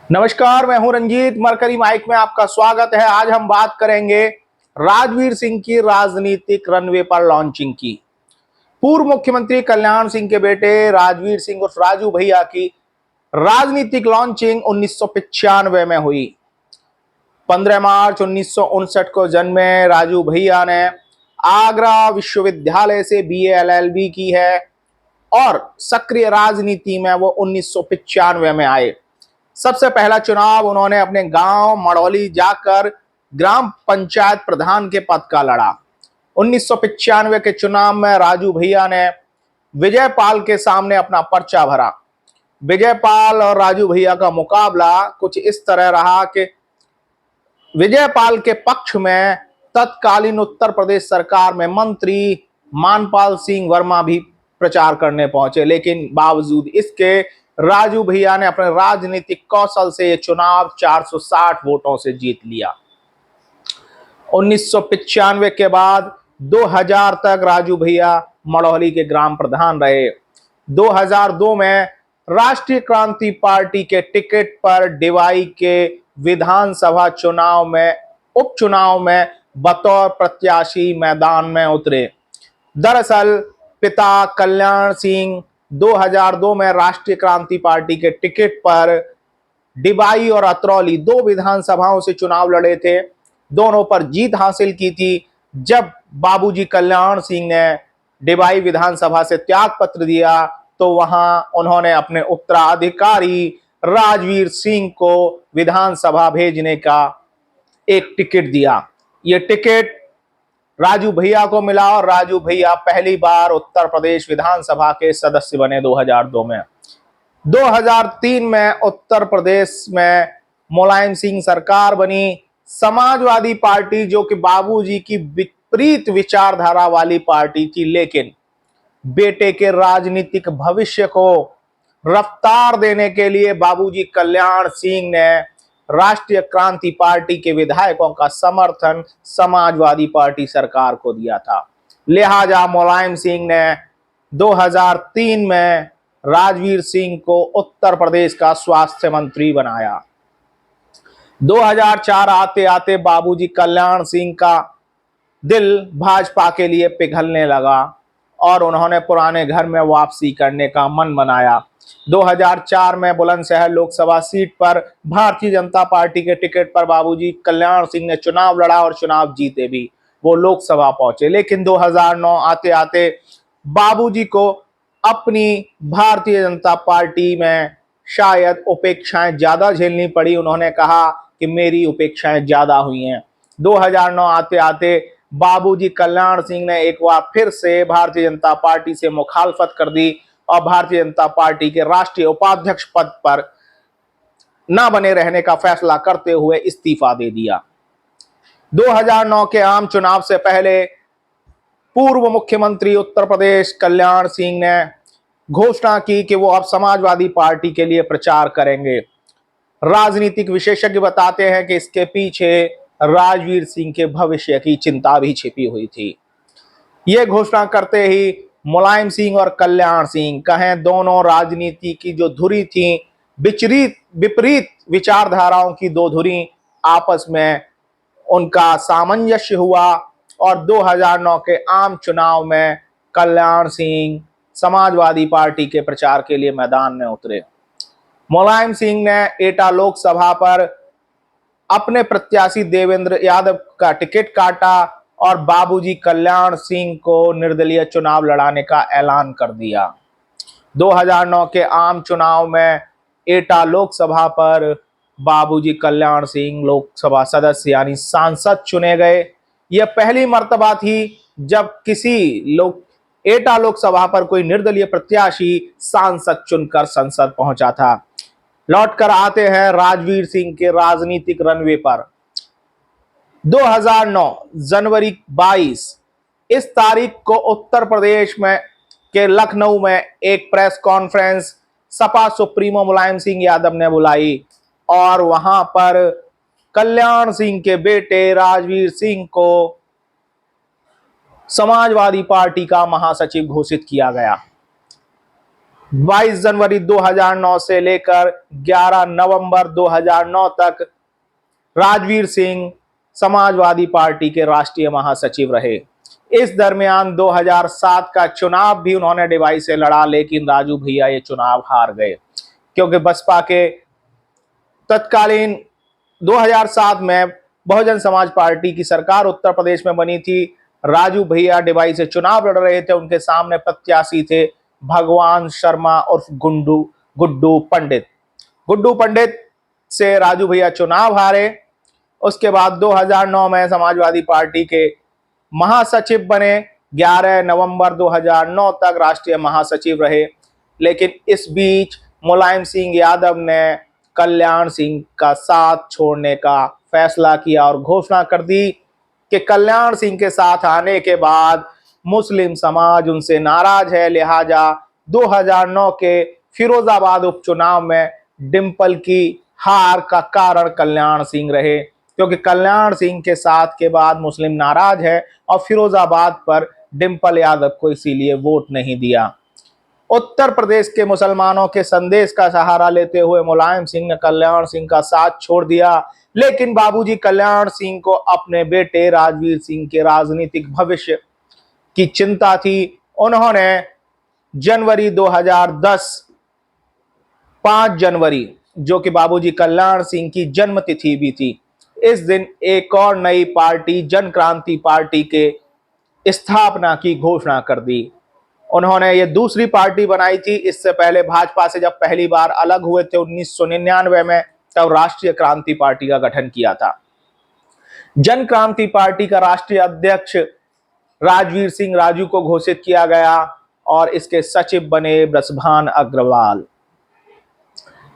नमस्कार, मैं हूं रंजीत। मरकरी माइक में आपका स्वागत है। आज हम बात करेंगे राजवीर सिंह की राजनीतिक रनवे पर लॉन्चिंग की। पूर्व मुख्यमंत्री कल्याण सिंह के बेटे राजवीर सिंह उर्फ राजू भैया की राजनीतिक लॉन्चिंग 1995 में हुई। 15 मार्च 1959 को जन्मे राजू भैया ने आगरा विश्वविद्यालय से बीए एलएलबी की है और सक्रिय राजनीति में वो 1995 में आए। सबसे पहला चुनाव उन्होंने अपने गांव मड़ौली जाकर ग्राम पंचायत प्रधान के पद का लड़ा। 1995 के चुनाव में राजू भैया ने विजयपाल के सामने अपना पर्चा भरा। विजयपाल और राजू भैया का मुकाबला कुछ इस तरह रहा कि विजयपाल के पक्ष में तत्कालीन उत्तर प्रदेश सरकार में मंत्री मानपाल सिंह वर्मा भी प्रचार करने पहुंचे, लेकिन बावजूद इसके राजू भैया ने अपने राजनीतिक कौशल से यह चुनाव 460 वोटों से जीत लिया। 1995 के बाद 2000 तक राजू भैया मड़ौली के ग्राम प्रधान रहे। 2002 में राष्ट्रीय क्रांति पार्टी के टिकट पर डिवाई के विधानसभा चुनाव में उपचुनाव में बतौर प्रत्याशी मैदान में उतरे। दरअसल पिता कल्याण सिंह 2002 में राष्ट्रीय क्रांति पार्टी के टिकट पर डिबाई और अतरौली दो विधानसभाओं से चुनाव लड़े थे। दोनों पर जीत हासिल की थी। जब बाबूजी कल्याण सिंह ने डिबाई विधानसभा से त्याग पत्र दिया तो वहां उन्होंने अपने उत्तराधिकारी राजवीर सिंह को विधानसभा भेजने का एक टिकट दिया। यह टिकट राजू भैया को मिला और राजू भैया पहली बार उत्तर प्रदेश विधानसभा के सदस्य बने 2002 में। 2003 में उत्तर प्रदेश में मुलायम सिंह सरकार बनी। समाजवादी पार्टी, जो कि बाबूजी की विपरीत विचारधारा वाली पार्टी थी, लेकिन बेटे के राजनीतिक भविष्य को रफ्तार देने के लिए बाबूजी कल्याण सिंह ने राष्ट्रीय क्रांति पार्टी के विधायकों का समर्थन समाजवादी पार्टी सरकार को दिया था। लिहाजा मुलायम सिंह ने 2003 में राजवीर सिंह को उत्तर प्रदेश का स्वास्थ्य मंत्री बनाया। 2004 आते आते बाबूजी कल्याण सिंह का दिल भाजपा के लिए पिघलने लगा और उन्होंने पुराने घर में वापसी करने का मन बनाया। 2004 में बुलंदशहर लोकसभा सीट पर भारतीय जनता पार्टी के टिकट पर बाबूजी कल्याण सिंह ने चुनाव लड़ा और चुनाव जीते भी। वो लोकसभा पहुंचे, लेकिन 2009 आते आते बाबूजी को अपनी भारतीय जनता पार्टी में शायद उपेक्षाएं ज्यादा झेलनी पड़ी। उन्होंने कहा कि मेरी उपेक्षाएं ज्यादा हुई हैं। 2009 आते आते बाबूजी कल्याण सिंह ने एक बार फिर से भारतीय जनता पार्टी से मुखालफत कर दी और भारतीय जनता पार्टी के राष्ट्रीय उपाध्यक्ष पद पर न बने रहने का फैसला करते हुए इस्तीफा दे दिया। 2009 के आम चुनाव से पहले पूर्व मुख्यमंत्री उत्तर प्रदेश कल्याण सिंह ने घोषणा की कि वो अब समाजवादी पार्टी के लिए प्रचार करेंगे। राजनीतिक विशेषज्ञ बताते हैं कि इसके पीछे राजवीर सिंह के भविष्य की चिंता भी छिपी हुई थी। यह घोषणा करते ही मुलायम सिंह और कल्याण सिंह, कहें दोनों राजनीति की जो धुरी थी, विपरीत विचारधाराओं की दो धुरी, आपस में उनका सामंजस्य हुआ और 2009 के आम चुनाव में कल्याण सिंह समाजवादी पार्टी के प्रचार के लिए मैदान में उतरे। मुलायम सिंह ने एटा लोकसभा पर अपने प्रत्याशी देवेंद्र यादव का टिकट काटा और बाबूजी कल्याण सिंह को निर्दलीय चुनाव लड़ाने का ऐलान कर दिया। 2009 के आम चुनाव में एटा लोकसभा पर बाबूजी कल्याण सिंह लोकसभा सदस्य यानी सांसद चुने गए। यह पहली मर्तबा थी जब एटा लोकसभा पर कोई निर्दलीय प्रत्याशी सांसद चुनकर संसद पहुंचा था। लौटकर आते हैं राजवीर सिंह के राजनीतिक रनवे पर। 2009 जनवरी 22 इस तारीख को उत्तर प्रदेश में के लखनऊ में एक press conference Sapa supremo Mulayam Singh Yadav ने बुलाई और वहां पर कल्याण सिंह के बेटे राजवीर सिंह को समाजवादी पार्टी का महासचिव घोषित किया गया। 22 जनवरी 2009 से लेकर 11 नवंबर 2009 तक राजवीर सिंह समाजवादी पार्टी के राष्ट्रीय महासचिव रहे। इस दरमियान 2007 का चुनाव भी उन्होंने डिवाई से लड़ा, लेकिन राजू भैया ये चुनाव हार गए क्योंकि बसपा के तत्कालीन 2007 में बहुजन समाज पार्टी की सरकार उत्तर प्रदेश में बनी थी। राजू भैया डिवाई से चुनाव लड़ रहे थे, उनके सामने प्रत्याशी थे भगवान शर्मा और गुड्डू पंडित। गुड्डू पंडित से राजू भैया चुनाव हारे। उसके बाद 2009 में समाजवादी पार्टी के महासचिव बने। 11 नवंबर 2009 तक राष्ट्रीय महासचिव रहे, लेकिन इस बीच मुलायम सिंह यादव ने कल्याण सिंह का साथ छोड़ने का फैसला किया और घोषणा कर दी कि कल्याण सिंह के साथ आने के बाद मुस्लिम समाज उनसे नाराज है, लिहाजा 2009 के फिरोजाबाद उपचुनाव में डिंपल की हार का कारण कल्याण सिंह रहे, क्योंकि कल्याण सिंह के साथ के बाद मुस्लिम नाराज है और फिरोजाबाद पर डिंपल यादव को इसीलिए वोट नहीं दिया। उत्तर प्रदेश के मुसलमानों के संदेश का सहारा लेते हुए मुलायम सिंह ने कल्याण सिंह का साथ छोड़ दिया, लेकिन बाबूजी कल्याण सिंह को अपने बेटे राजवीर सिंह के राजनीतिक भविष्य की चिंता थी। उन्होंने जनवरी 2010 5 जनवरी, जो कि बाबूजी कल्याण सिंह की जन्म तिथि भी थी, इस दिन एक और नई पार्टी जन क्रांति पार्टी के स्थापना की घोषणा कर दी। उन्होंने ये दूसरी पार्टी बनाई थी। इससे पहले भाजपा से जब पहली बार अलग हुए थे 1999 में, तब राष्ट्रीय क्रांति पार्टी का गठन किया था। जन क्रांति पार्टी का राष्ट्रीय अध्यक्ष राजवीर सिंह राजू को घोषित किया गया और इसके सचिव बने ब्रजभान अग्रवाल।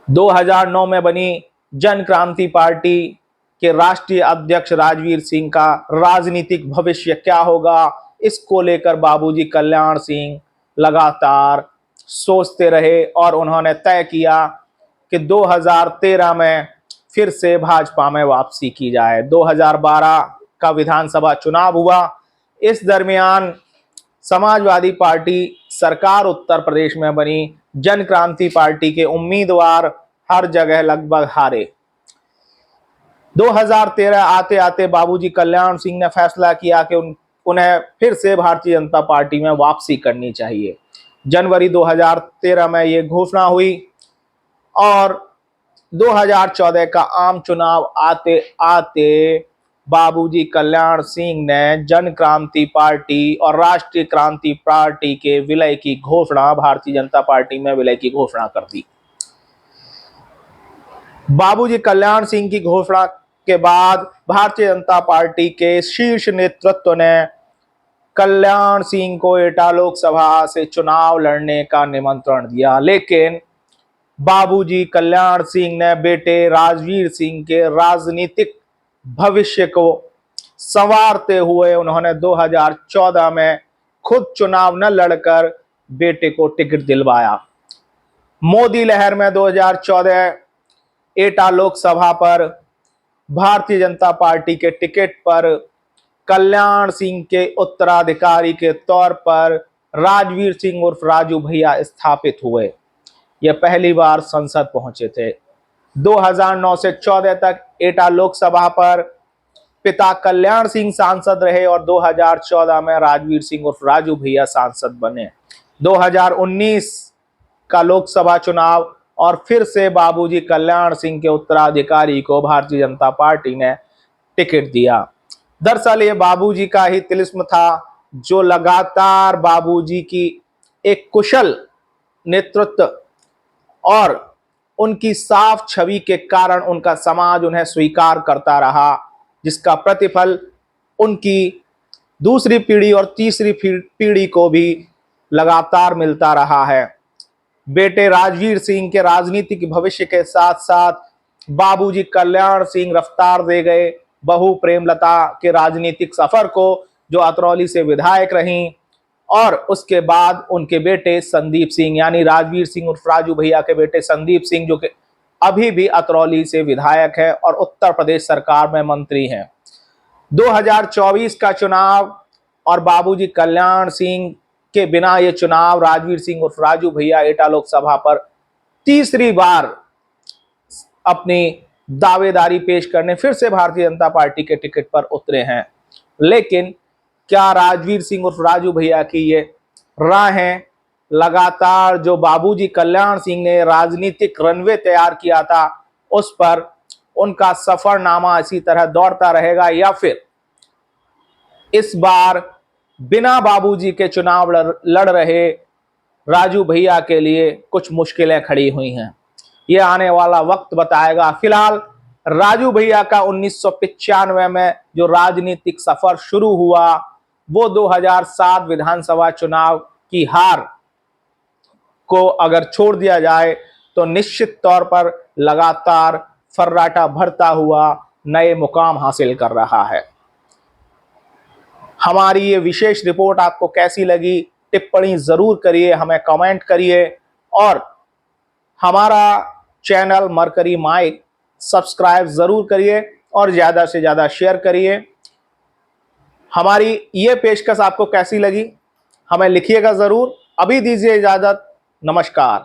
2009 में बनी जन क्रांति पार्टी के राष्ट्रीय अध्यक्ष राजवीर सिंह का राजनीतिक भविष्य क्या होगा, इसको लेकर बाबूजी कल्याण सिंह लगातार सोचते रहे और उन्होंने तय किया कि 2013 में फिर से भाजपा में वापसी की जाए। 2012 का विधानसभा चुनाव हुआ। इस दरमियान समाजवादी पार्टी सरकार उत्तर प्रदेश में बनी। जन क्रांति पार्टी के उम्मीदवार हर जगह लगभग हारे। 2013 आते आते बाबूजी कल्याण सिंह ने फैसला किया कि उन्हें फिर से भारतीय जनता पार्टी में वापसी करनी चाहिए। जनवरी 2013 में ये घोषणा हुई और 2014 का आम चुनाव आते आते बाबूजी कल्याण सिंह ने जन क्रांति पार्टी और राष्ट्रीय क्रांति पार्टी के विलय की घोषणा, भारतीय जनता पार्टी में विलय की घोषणा कर दी। बाबूजी कल्याण सिंह की घोषणा के बाद भारतीय जनता पार्टी के शीर्ष नेतृत्व ने कल्याण सिंह को एटा लोकसभा से चुनाव लड़ने का निमंत्रण दिया, लेकिन बाबूजी कल्याण सिंह ने बेटे राजवीर सिंह के राजनीतिक भविष्य को संवारते हुए उन्होंने 2014 में खुद चुनाव न लड़कर बेटे को टिकट दिलवाया। मोदी लहर में 2014 एटा लोकसभा पर भारतीय जनता पार्टी के टिकट पर कल्याण सिंह के उत्तराधिकारी के तौर पर राजवीर सिंह उर्फ राजू भैया स्थापित हुए। यह पहली बार संसद पहुंचे थे। 2009 से 14 तक एटा लोकसभा पर पिता कल्याण सिंह सांसद रहे और 2014 में राजवीर सिंह उर्फ राजू भैया सांसद बने। 2019 का लोकसभा चुनाव और फिर से बाबूजी कल्याण सिंह के उत्तराधिकारी को भारतीय जनता पार्टी ने टिकट दिया। दरअसल ये बाबूजी का ही तिलिस्म था, जो लगातार बाबूजी की एक कुशल नेतृत्व और उनकी साफ छवि के कारण उनका समाज उन्हें स्वीकार करता रहा, जिसका प्रतिफल उनकी दूसरी पीढ़ी और तीसरी पीढ़ी को भी लगातार मिलता रहा है। बेटे राजवीर सिंह के राजनीतिक भविष्य के साथ साथ बाबूजी कल्याण सिंह रफ्तार दे गए बहू प्रेमलता के राजनीतिक सफर को, जो अतरौली से विधायक रहीं, और उसके बाद उनके बेटे संदीप सिंह यानी राजवीर सिंह उर्फ राजू भैया के बेटे संदीप सिंह, जो कि अभी भी अतरौली से विधायक है और उत्तर प्रदेश सरकार में मंत्री हैं। 2024 का चुनाव और बाबूजी कल्याण सिंह के बिना ये चुनाव राजवीर सिंह उर्फ राजू भैया एटा लोकसभा पर तीसरी बार अपनी दावेदारी पेश करने फिर से भारतीय जनता पार्टी के टिकट पर उतरे हैं। लेकिन क्या राजवीर सिंह उर्फ राजू भैया की ये राहें लगातार जो बाबूजी कल्याण सिंह ने राजनीतिक रनवे तैयार किया था उस पर उनका सफरनामा इसी तरह दौड़ता रहेगा, या फिर इस बार बिना बाबूजी के चुनाव लड़ रहे राजू भैया के लिए कुछ मुश्किलें खड़ी हुई हैं? ये आने वाला वक्त बताएगा। फिलहाल राजू भैया का 1995 में जो राजनीतिक सफर शुरू हुआ वो 2007 विधानसभा चुनाव की हार को अगर छोड़ दिया जाए तो निश्चित तौर पर लगातार फर्राटा भरता हुआ नए मुकाम हासिल कर रहा है। हमारी ये विशेष रिपोर्ट आपको कैसी लगी टिप्पणी जरूर करिए, हमें कमेंट करिए और हमारा चैनल मरकरी माइक सब्सक्राइब जरूर करिए और ज्यादा से ज्यादा शेयर करिए। हमारी ये पेशकश आपको कैसी लगी हमें लिखिएगा जरूर। अभी दीजिए इजाजत, नमस्कार।